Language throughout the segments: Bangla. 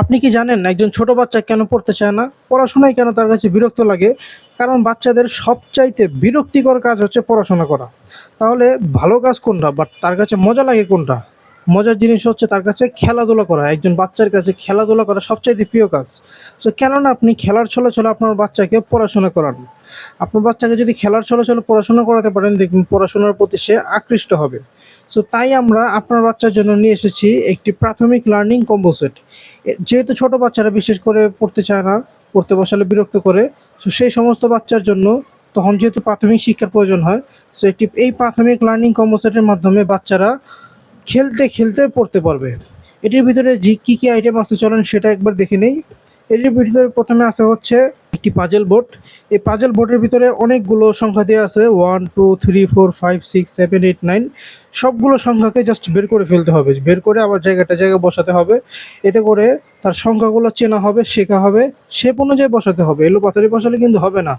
আপনি কি জানেন একজন ছোট বাচ্চা কেন পড়তে চায় না? পড়াশোনায় কেন তার কাছে বিরক্ত লাগে? কারণ বাচ্চাদের সবচাইতে বিরক্তিকর কাজ হচ্ছে পড়াশোনা করা। তাহলে ভালো কাজ কোনটা? বাট তার কাছে মজা লাগে কোনটা? মজার জিনিস হচ্ছে তার কাছে খেলাধুলা করা। একজন বাচ্চার কাছে খেলাধুলা করা সবচাইতে প্রিয় কাজ। সো কেননা আপনি খেলার ছলে, ছলে আপনার বাচ্চাকে পড়াশোনা করান। আপনার বাচ্চাকে যদি খেলার ছলে, ছলে পড়াশোনা করাতে পারেন দেখবেন পড়াশোনার প্রতি সে আকৃষ্ট হবে। সো তাই আমরা আপনার বাচ্চার জন্য নিয়ে এসেছি একটি প্রাথমিক লার্নিং কম্বো সেট। যেহেতু ছোট বাচ্চারা বিশেষ করে পড়তে চায় না, পড়তে বসালে বিরক্ত করে। সো সেই সমস্ত বাচ্চার জন্য তখন যেহেতু প্রাথমিক শিক্ষার প্রয়োজন হয়, সো এই প্রাথমিক লার্নিং কম্বো সেটের মাধ্যমে বাচ্চারা খেলতে, খেলতে পড়তে পারবে। এটির ভিতরে কী, কী আইটেম আছে চলেন সেটা একবার দেখে নেই। এটির ভিতরে ১ম এ আছে হচ্ছে একটি পাজল বোর্ড। এই পাজল বোর্ডের ভিতরে অনেকগুলো সংখ্যা দেয়া আছে ১, ২, ৩, ৪, ৫, ৬, ৭, ৮, ৯ সবগুলো সংখ্যাকে জাস্ট বের করে ফেলতে হবে। বের করে আবার জায়গায় বসাতে হবে। এতে করে তার সংখ্যাগুলো চেনা হবে, শেখা হবে, শেপ অনুযায়ী বসাতে হবে। এলোপাতাড়ি বসালে কিন্তু হবে না।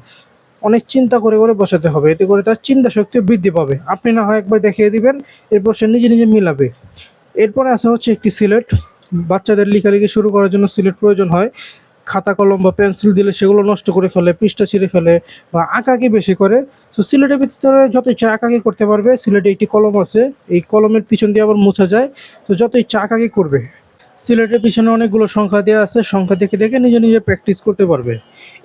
অনেক চিন্তা করে, করে বসাতে হবে। এতে করে তার চিন্তা শক্তি বৃদ্ধি পাবে। আপনি না হয় একবার দেখিয়ে দিবেন, এরপর সে নিজে, নিজে মিলাবে। এরপরে আছে হচ্ছে একটি সিলেট। বাচ্চাদের লেখালেখি শুরু করার জন্য সিলেট প্রয়োজন হয়। খাতা কলম বা পেন্সিল দিলে সেগুলো নষ্ট করে ফেলে, পৃষ্ঠা ছিঁড়ে ফেলে বা আঁকাআঁকি বেশি করে। সো সিলেটের ভিতরে যত ইচ্ছা আঁকাআঁকি করতে পারবে। সিলেটে একটি কলম আছে, এই কলমের পিছন দিয়ে আবার মোছা যায়। তো যত ইচ্ছা আঁকাআঁকি করবে। সিলেটের পিছনে অনেকগুলো সংখ্যা দেওয়া আছে, সংখ্যা দেখে, দেখে নিজে, নিজে প্র্যাকটিস করতে পারবে।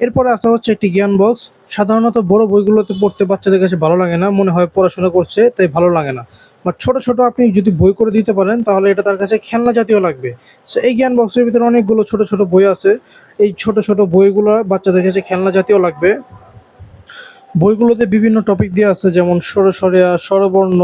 এরপরে আসা হচ্ছে একটি জ্ঞান বক্স। সাধারণত বড় বইগুলোতে পড়তে বাচ্চাদের কাছে ভালো লাগে না, মনে হয় পড়াশোনা করছে তাই ভালো লাগে না। বাট ছোট, ছোট আপনি যদি বই করে দিতে পারেন তাহলে এটা তার কাছে খেলনা জাতীয় লাগবে। সো এই জ্ঞান বক্সের ভিতরে অনেকগুলো ছোট, ছোট বই আছে। এই ছোট, ছোট বইগুলো বাচ্চাদের কাছে খেলনা জাতীয় লাগবে। বইগুলোতে বিভিন্ন টপিক দেওয়া আছে, যেমন স্বরসরিয়া, স্বরবর্ণ,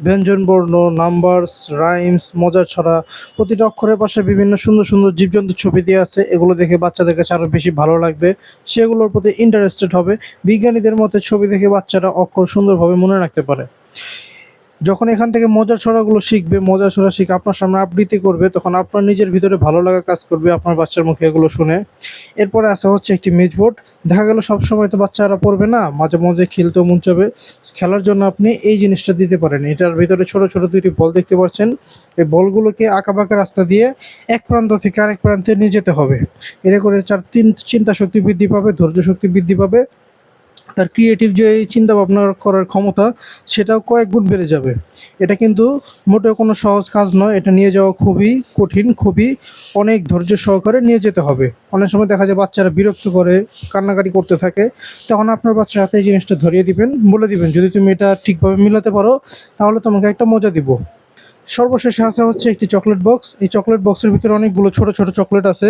ব্যঞ্জনবর্ণ, নাম্বারস, রাইমস, মজার ছড়া। প্রতিটা অক্ষরের পাশে বিভিন্ন সুন্দর, সুন্দর জীবজন্তুর ছবি দেওয়া আছে। এগুলো দেখে বাচ্চাদের কাছে আরও বেশি ভালো লাগবে। সেগুলোর প্রতি ইন্টারেস্টেড হবে। বিজ্ঞানীদের মতে ছবি দেখে বাচ্চারা অক্ষর সুন্দরভাবে মনে রাখতে পারে। যখন এখান থেকে মজার ছড়াগুলো শিখবে, মজার ছড়া শিখে আপনার সামনে আবৃত্তি করবে, তখন আপনার নিজের ভিতরে ভালো লাগা কাজ করবে আপনার বাচ্চার মুখে এগুলো শুনে। এরপরে আসা হচ্ছে একটি মেজবোর্ড। দেখা গেল সবসময় তো বাচ্চারা পড়বে না, মাঝে মাঝে খেলতেও মন চাবে। খেলার জন্য আপনি এই জিনিসটা দিতে পারেন। এটার ভিতরে ছোট ছোট ২টি বল দেখতে পাচ্ছেন। এই বলগুলোকে আঁকাবাঁকা রাস্তা দিয়ে এক প্রান্ত থেকে আরেক প্রান্তে নিয়ে যেতে হবে। এতে করে চিন্তা শক্তি বৃদ্ধি পাবে, ধৈর্য শক্তি বৃদ্ধি পাবে। তার ক্রিয়েটিভ যে চিন্তা ভাবনা করার ক্ষমতা সেটাও কয়েক গুণ বেড়ে যাবে। এটা কিন্তু মোটেও কোনো সহজ কাজ নয়। এটা নিয়ে যাওয়া খুবই কঠিন, খুবই অনেক ধৈর্য সহকারে নিয়ে যেতে হবে। অনেক সময় দেখা যায় বাচ্চারা বিরক্ত করে, কান্নাকাটি করতে থাকে। তখন আপনার বাচ্চার হাতে এই জিনিসটা ধরিয়ে দিবেন, বলে দিবেন যদি তুমি এটা ঠিকভাবে মিলাতে পারো তাহলে তোমাকে একটা মজা দিব। সর্বশেষে আছে হচ্ছে একটি চকলেট বক্স। এই চকলেট বক্সের ভিতরে অনেকগুলো ছোট, ছোট চকলেট আছে।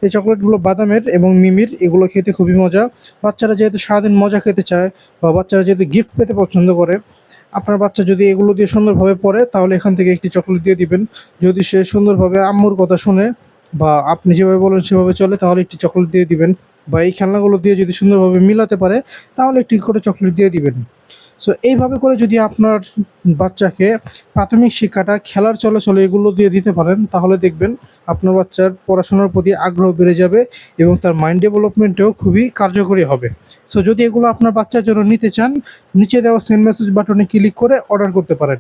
এই চকলেটগুলো বাদামের এবং মিমির। এগুলো খেতে খুবই মজা। বাচ্চারা যেহেতু সারাদিন মজা খেতে চায় বা বাচ্চারা যেহেতু গিফট পেতে পছন্দ করে, আপনার বাচ্চা যদি এগুলো দিয়ে সুন্দরভাবে পড়ে তাহলে এখান থেকে একটি চকলেট দিয়ে দিবেন। যদি সে সুন্দরভাবে আম্মুর কথা শুনে বা আপনি যেভাবে বলেন সেভাবে চলে তাহলে একটি চকলেট দিয়ে দিবেন। বা এই খেলনাগুলো দিয়ে যদি সুন্দরভাবে মিলাতে পারে তাহলে একটি করে চকলেট দিয়ে দিবেন। সো এইভাবে করে যদি আপনার বাচ্চাকে প্রাথমিক শিক্ষাটা খেলার চলে, চলে এগুলো দিয়ে দিতে পারেন তাহলে দেখবেন আপনার বাচ্চার পড়াশোনার প্রতি আগ্রহ বেড়ে যাবে এবং তার মাইন্ড ডেভেলপমেন্টেও খুবই কার্যকরী হবে। সো যদি এগুলো আপনার বাচ্চার জন্য নিতে চান, নিচে দেওয়া সেন্ড মেসেজ বাটনে ক্লিক করে অর্ডার করতে পারেন।